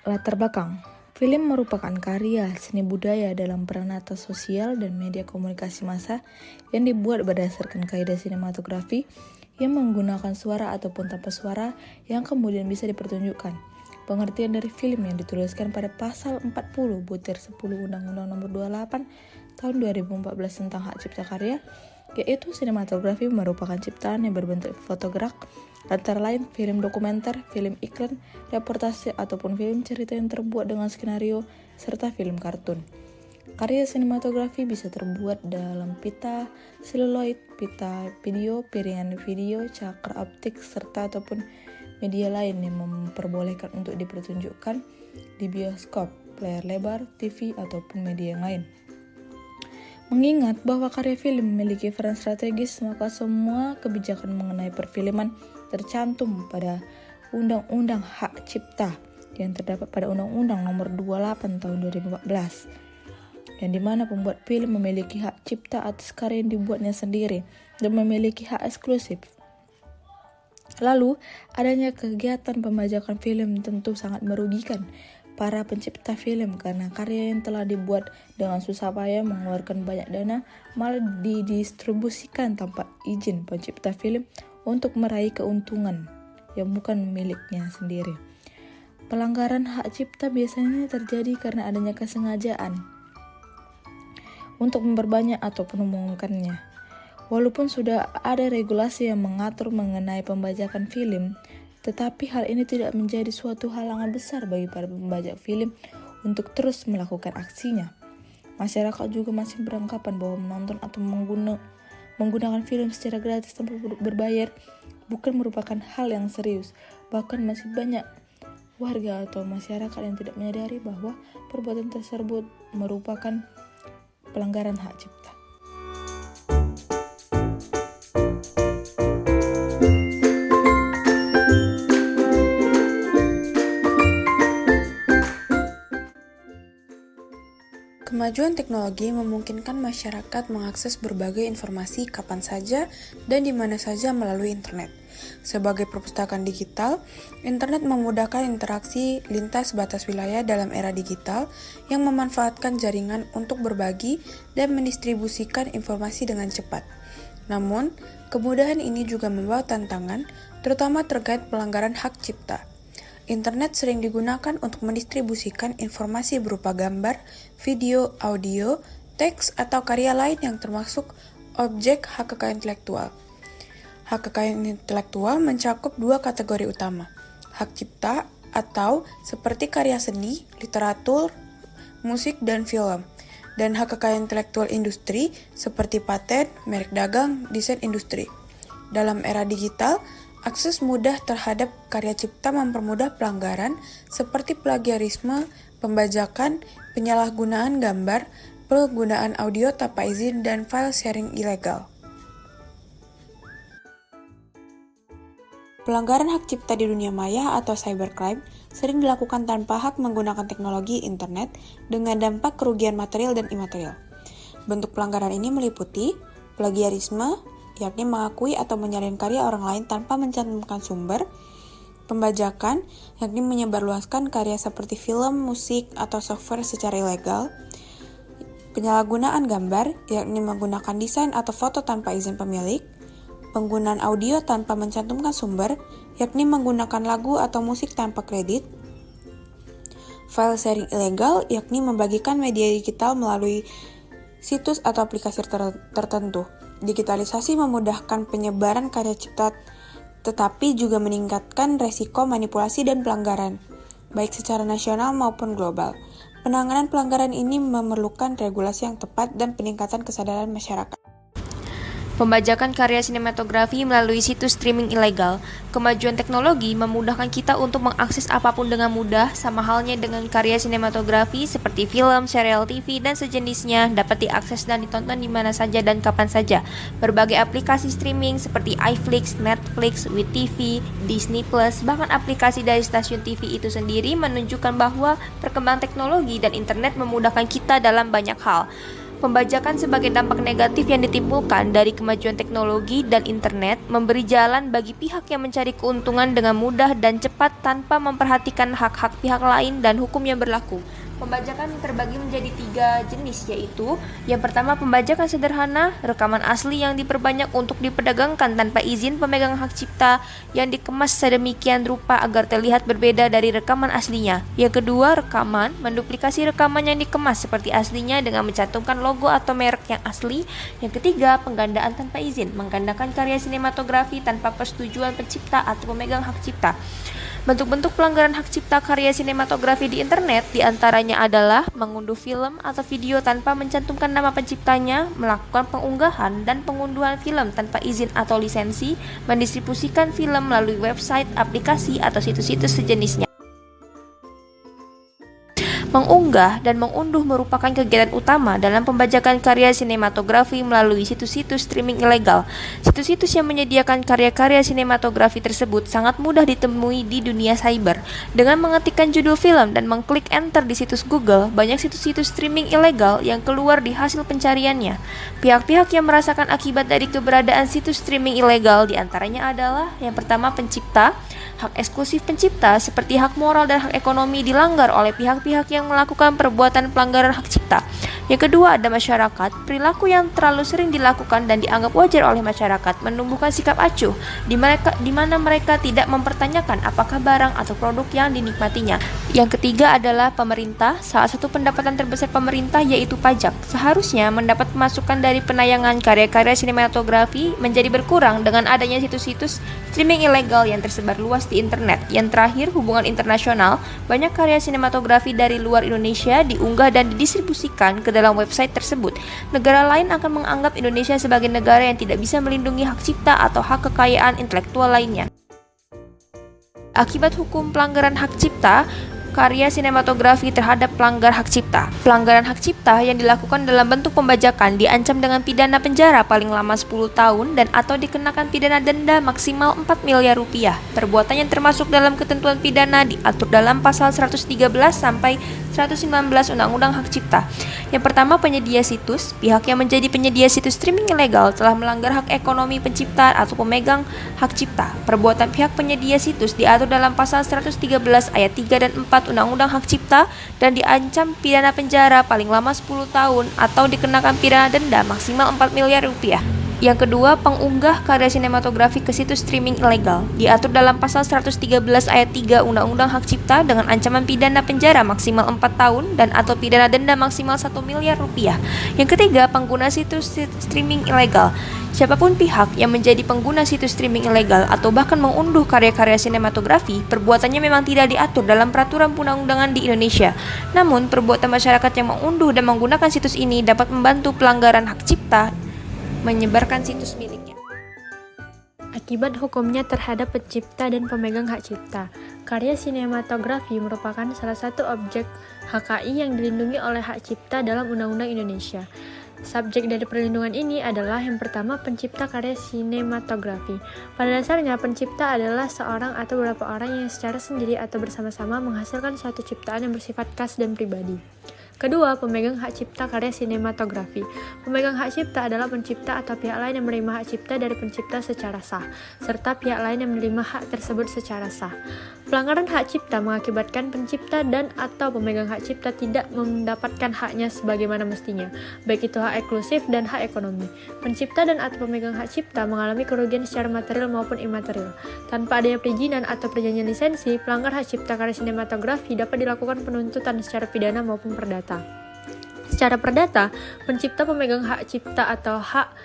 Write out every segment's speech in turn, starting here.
Latar belakang. Film merupakan karya seni budaya dalam peranata sosial dan media komunikasi massa yang dibuat berdasarkan kaidah sinematografi yang menggunakan suara ataupun tanpa suara yang kemudian bisa dipertunjukkan. Pengertian dari film yang dituliskan pada pasal 40 butir 10 Undang-Undang Nomor 28 Tahun 2014 tentang hak cipta karya, yaitu sinematografi merupakan ciptaan yang berbentuk fotogerak, antara lain film dokumenter, film iklan, reportase, ataupun film cerita yang terbuat dengan skenario, serta film kartun. Karya sinematografi bisa terbuat dalam pita seluloid, pita video, piringan video, cakra optik, serta ataupun media lain yang memperbolehkan untuk dipertunjukkan di bioskop, layar lebar, TV, ataupun media yang lain. Mengingat bahwa karya film memiliki peran strategis, maka semua kebijakan mengenai perfilman tercantum pada Undang-Undang Hak Cipta yang terdapat pada Undang-Undang Nomor 28 Tahun 2014, yang dimana pembuat film memiliki hak cipta atas karya yang dibuatnya sendiri dan memiliki hak eksklusif. Lalu, adanya kegiatan pembajakan film tentu sangat merugikan para pencipta film karena karya yang telah dibuat dengan susah payah mengeluarkan banyak dana malah didistribusikan tanpa izin pencipta film untuk meraih keuntungan yang bukan miliknya sendiri. Pelanggaran hak cipta biasanya terjadi karena adanya kesengajaan untuk memperbanyak ataupun mengumumkannya. Walaupun sudah ada regulasi yang mengatur mengenai pembajakan film, tetapi hal ini tidak menjadi suatu halangan besar bagi para pembajak film untuk terus melakukan aksinya. Masyarakat juga masih beranggapan bahwa menonton atau menggunakan film secara gratis tanpa berbayar bukan merupakan hal yang serius. Bahkan masih banyak warga atau masyarakat yang tidak menyadari bahwa perbuatan tersebut merupakan pelanggaran hak cipta. Kemajuan teknologi memungkinkan masyarakat mengakses berbagai informasi kapan saja dan di mana saja melalui internet. Sebagai perpustakaan digital, internet memudahkan interaksi lintas batas wilayah dalam era digital yang memanfaatkan jaringan untuk berbagi dan mendistribusikan informasi dengan cepat. Namun, kemudahan ini juga membawa tantangan, terutama terkait pelanggaran hak cipta. Internet sering digunakan untuk mendistribusikan informasi berupa gambar, video, audio, teks, atau karya lain yang termasuk objek hak kekayaan intelektual. Hak kekayaan intelektual mencakup dua kategori utama, hak cipta atau seperti karya seni, literatur, musik, dan film, dan hak kekayaan intelektual industri seperti paten, merek dagang, desain industri. Dalam era digital, akses mudah terhadap karya cipta mempermudah pelanggaran seperti plagiarisme, pembajakan, penyalahgunaan gambar, penggunaan audio tanpa izin, dan file sharing ilegal. Pelanggaran hak cipta di dunia maya atau cybercrime sering dilakukan tanpa hak menggunakan teknologi internet dengan dampak kerugian material dan imaterial. Bentuk pelanggaran ini meliputi plagiarisme, yakni mengakui atau menyalin karya orang lain tanpa mencantumkan sumber, pembajakan, yakni menyebarluaskan karya seperti film, musik, atau software secara ilegal, penyalahgunaan gambar, yakni menggunakan desain atau foto tanpa izin pemilik, penggunaan audio tanpa mencantumkan sumber, yakni menggunakan lagu atau musik tanpa kredit, file sharing ilegal, yakni membagikan media digital melalui situs atau aplikasi tertentu. Digitalisasi memudahkan penyebaran karya cipta, tetapi juga meningkatkan resiko manipulasi dan pelanggaran, baik secara nasional maupun global. Penanganan pelanggaran ini memerlukan regulasi yang tepat dan peningkatan kesadaran masyarakat. Pembajakan karya sinematografi melalui situs streaming ilegal. Kemajuan teknologi memudahkan kita untuk mengakses apapun dengan mudah, sama halnya dengan karya sinematografi seperti film, serial TV, dan sejenisnya dapat diakses dan ditonton di mana saja dan kapan saja. Berbagai aplikasi streaming seperti iFlix, Netflix, WeTV, Disney+, bahkan aplikasi dari stasiun TV itu sendiri menunjukkan bahwa perkembangan teknologi dan internet memudahkan kita dalam banyak hal. Pembajakan sebagai dampak negatif yang ditimbulkan dari kemajuan teknologi dan internet memberi jalan bagi pihak yang mencari keuntungan dengan mudah dan cepat tanpa memperhatikan hak-hak pihak lain dan hukum yang berlaku. Pembajakan terbagi menjadi 3 jenis, yaitu yang pertama pembajakan sederhana, rekaman asli yang diperbanyak untuk diperdagangkan tanpa izin pemegang hak cipta yang dikemas sedemikian rupa agar terlihat berbeda dari rekaman aslinya. Yang kedua, rekaman, menduplikasi rekaman yang dikemas seperti aslinya dengan mencantumkan logo atau merek yang asli. Yang ketiga, penggandaan tanpa izin, menggandakan karya sinematografi tanpa persetujuan pencipta atau pemegang hak cipta. Bentuk-bentuk pelanggaran hak cipta karya sinematografi di internet diantaranya adalah mengunduh film atau video tanpa mencantumkan nama penciptanya, melakukan pengunggahan dan pengunduhan film tanpa izin atau lisensi, mendistribusikan film melalui website, aplikasi, atau situs-situs sejenisnya. Mengunggah dan mengunduh merupakan kegiatan utama dalam pembajakan karya sinematografi melalui situs-situs streaming ilegal. Situs-situs yang menyediakan karya-karya sinematografi tersebut sangat mudah ditemui di dunia cyber. Dengan mengetikkan judul film dan mengklik enter di situs Google, banyak situs-situs streaming ilegal yang keluar di hasil pencariannya. Pihak-pihak yang merasakan akibat dari keberadaan situs streaming ilegal diantaranya adalah yang pertama pencipta. Hak eksklusif pencipta seperti hak moral dan hak ekonomi dilanggar oleh pihak-pihak yang melakukan perbuatan pelanggaran hak cipta. Yang kedua ada masyarakat. Perilaku yang terlalu sering dilakukan dan dianggap wajar oleh masyarakat menumbuhkan sikap acuh di mana mereka tidak mempertanyakan apakah barang atau produk yang dinikmatinya. Yang ketiga adalah pemerintah. Salah satu pendapatan terbesar pemerintah yaitu pajak. Seharusnya mendapat pemasukan dari penayangan karya-karya sinematografi menjadi berkurang dengan adanya situs-situs streaming ilegal yang tersebar luas di internet. Yang terakhir, hubungan internasional. Banyak karya sinematografi dari luar Indonesia diunggah dan didistribusikan ke dalam website tersebut. Negara lain akan menganggap Indonesia sebagai negara yang tidak bisa melindungi hak cipta atau hak kekayaan intelektual lainnya. Akibat hukum pelanggaran hak cipta karya sinematografi terhadap pelanggar hak cipta. Pelanggaran hak cipta yang dilakukan dalam bentuk pembajakan diancam dengan pidana penjara paling lama 10 tahun dan atau dikenakan pidana denda maksimal 4 miliar rupiah. Perbuatan yang termasuk dalam ketentuan pidana diatur dalam pasal 113 sampai 119 Undang-Undang Hak Cipta. Yang pertama, penyedia situs. Pihak yang menjadi penyedia situs streaming ilegal telah melanggar hak ekonomi pencipta atau pemegang hak cipta. Perbuatan pihak penyedia situs diatur dalam pasal 113 ayat 3 dan 4 Undang-Undang Hak Cipta dan diancam pidana penjara paling lama 10 tahun atau dikenakan pidana denda maksimal 4 miliar rupiah. Yang kedua, pengunggah karya sinematografi ke situs streaming ilegal diatur dalam pasal 113 ayat 3 Undang-Undang Hak Cipta dengan ancaman pidana penjara maksimal 4 tahun dan atau pidana denda maksimal 1 miliar rupiah. Yang ketiga, pengguna situs streaming ilegal. Siapapun pihak yang menjadi pengguna situs streaming ilegal atau bahkan mengunduh karya-karya sinematografi, perbuatannya memang tidak diatur dalam peraturan perundang-undangan di Indonesia. Namun, perbuatan masyarakat yang mengunduh dan menggunakan situs ini dapat membantu pelanggaran hak cipta menyebarkan situs miliknya. Akibat hukumnya terhadap pencipta dan pemegang hak cipta. Karya sinematografi merupakan salah satu objek HKI yang dilindungi oleh hak cipta dalam Undang-Undang Indonesia. Subjek dari perlindungan ini adalah yang pertama pencipta karya sinematografi. Pada dasarnya, pencipta adalah seorang atau beberapa orang yang secara sendiri atau bersama-sama menghasilkan suatu ciptaan yang bersifat khas dan pribadi. Kedua, pemegang hak cipta karya sinematografi. Pemegang hak cipta adalah pencipta atau pihak lain yang menerima hak cipta dari pencipta secara sah, serta pihak lain yang menerima hak tersebut secara sah. Pelanggaran hak cipta mengakibatkan pencipta dan atau pemegang hak cipta tidak mendapatkan haknya sebagaimana mestinya, baik itu hak eksklusif dan hak ekonomi. Pencipta dan atau pemegang hak cipta mengalami kerugian secara material maupun imaterial. Tanpa adanya perizinan atau perjanjian lisensi, pelanggar hak cipta karya sinematografi dapat dilakukan penuntutan secara pidana maupun perdata. Secara perdata, pencipta pemegang hak cipta atau hak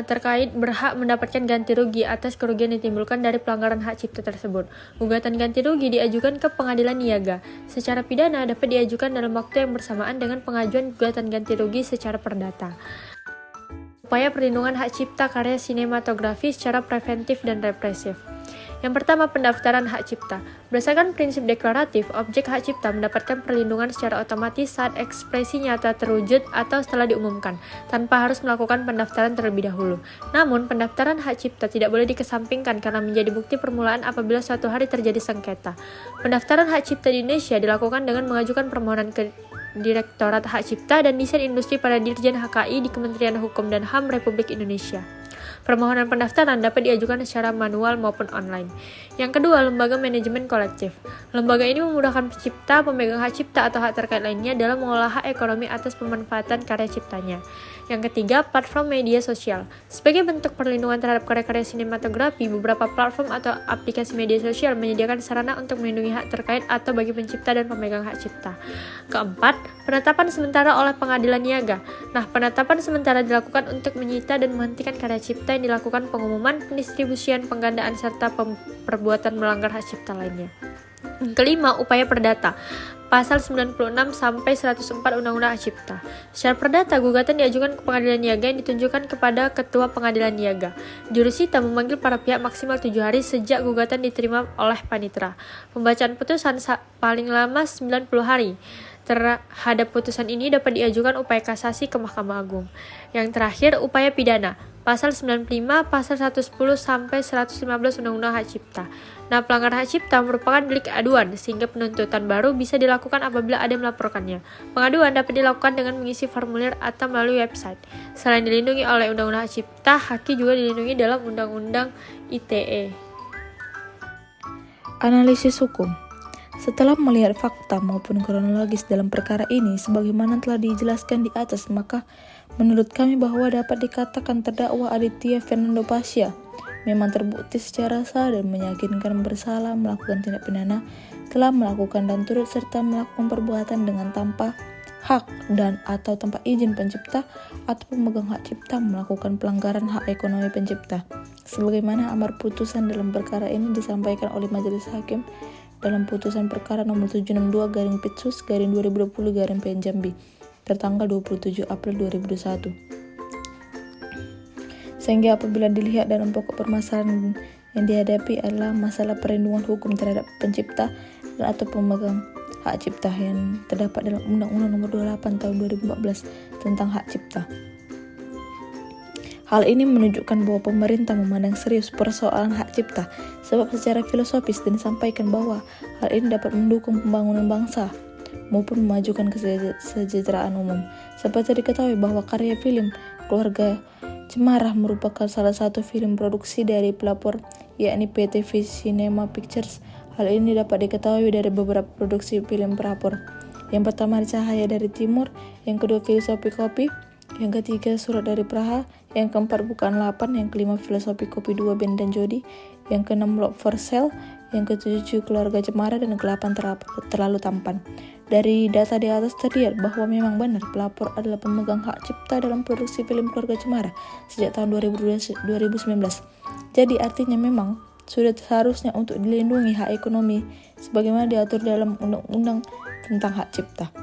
terkait berhak mendapatkan ganti rugi atas kerugian yang ditimbulkan dari pelanggaran hak cipta tersebut. Gugatan ganti rugi diajukan ke pengadilan niaga. Secara pidana dapat diajukan dalam waktu yang bersamaan dengan pengajuan gugatan ganti rugi secara perdata. Upaya perlindungan hak cipta karya sinematografi secara preventif dan represif. Yang pertama, pendaftaran hak cipta. Berdasarkan prinsip deklaratif, objek hak cipta mendapatkan perlindungan secara otomatis saat ekspresi nyata terwujud atau setelah diumumkan, tanpa harus melakukan pendaftaran terlebih dahulu. Namun, pendaftaran hak cipta tidak boleh dikesampingkan karena menjadi bukti permulaan apabila suatu hari terjadi sengketa. Pendaftaran hak cipta di Indonesia dilakukan dengan mengajukan permohonan Direktorat Hak Cipta dan Desain Industri pada Dirjen HKI di Kementerian Hukum dan HAM Republik Indonesia. Permohonan pendaftaran dapat diajukan secara manual maupun online. Yang kedua, lembaga manajemen kolektif. Lembaga ini memudahkan pencipta, pemegang hak cipta atau hak terkait lainnya dalam mengolah hak ekonomi atas pemanfaatan karya ciptanya. Yang ketiga, platform media sosial. Sebagai bentuk perlindungan terhadap karya-karya sinematografi, beberapa platform atau aplikasi media sosial menyediakan sarana untuk melindungi hak terkait atau bagi pencipta dan pemegang hak cipta. Keempat, penetapan sementara oleh pengadilan niaga. Nah, penetapan sementara dilakukan untuk menyita dan menghentikan karya cipta yang dilakukan pengumuman, pendistribusian, penggandaan, serta perbuatan melanggar hak cipta lainnya. Yang kelima, upaya perdata. Pasal 96 sampai 104 Undang-Undang Hak Cipta. Secara perdata, gugatan diajukan ke pengadilan niaga yang ditunjukkan kepada ketua pengadilan niaga. Jurusita memanggil para pihak maksimal 7 hari sejak gugatan diterima oleh panitera. Pembacaan putusan paling lama 90 hari. Terhadap putusan ini dapat diajukan upaya kasasi ke Mahkamah Agung. Yang terakhir, upaya pidana. Pasal 95, pasal 110 sampai 115 Undang-Undang Hak Cipta. Nah, pelanggaran hak cipta merupakan delik aduan, sehingga penuntutan baru bisa dilakukan apabila ada yang melaporkannya. Pengaduan dapat dilakukan dengan mengisi formulir atau melalui website. Selain dilindungi oleh Undang-Undang Hak Cipta, haki juga dilindungi dalam Undang-Undang ITE. Analisis hukum. Setelah melihat fakta maupun kronologis dalam perkara ini sebagaimana telah dijelaskan di atas, maka menurut kami bahwa dapat dikatakan terdakwa Aditya Fernando Pasha memang terbukti secara sah dan meyakinkan bersalah melakukan tindak pidana, telah melakukan dan turut serta melakukan perbuatan dengan tanpa hak dan atau tanpa izin pencipta atau pemegang hak cipta melakukan pelanggaran hak ekonomi pencipta. Sebagaimana amar putusan dalam perkara ini disampaikan oleh Majelis Hakim dalam putusan perkara nomor 762/Pitsus/2020/PN Jambi tertanggal 27 April 2021. Sehingga apabila dilihat dalam pokok permasalahan yang dihadapi adalah masalah perlindungan hukum terhadap pencipta dan atau pemegang hak cipta yang terdapat dalam Undang-Undang Nomor 28 Tahun 2014 tentang hak cipta. Hal ini menunjukkan bahwa pemerintah memandang serius persoalan hak cipta, sebab secara filosofis disampaikan bahwa hal ini dapat mendukung pembangunan bangsa maupun memajukan kesejahteraan umum. Seperti diketahui bahwa karya film Keluarga Cemara merupakan salah satu film produksi dari pelapor, yakni PT Cinema Pictures. Hal ini dapat diketahui dari beberapa produksi film pelapor. Yang pertama, Cahaya dari Timur. Yang kedua, Filosofi Kopi. Yang ketiga, Surat dari Praha. Yang keempat, Bukaan 8. Yang kelima, Filosofi Kopi 2, Ben dan Jody. Yang keenam, Love for Sale. Yang ketujuh, Keluarga Cemara. Dan yang ke-8, Terlalu Tampan. Dari data di atas terlihat bahwa memang benar pelapor adalah pemegang hak cipta dalam produksi film Keluarga Cemara sejak tahun 2019. Jadi artinya memang sudah seharusnya untuk dilindungi hak ekonomi sebagaimana diatur dalam Undang-Undang tentang hak cipta.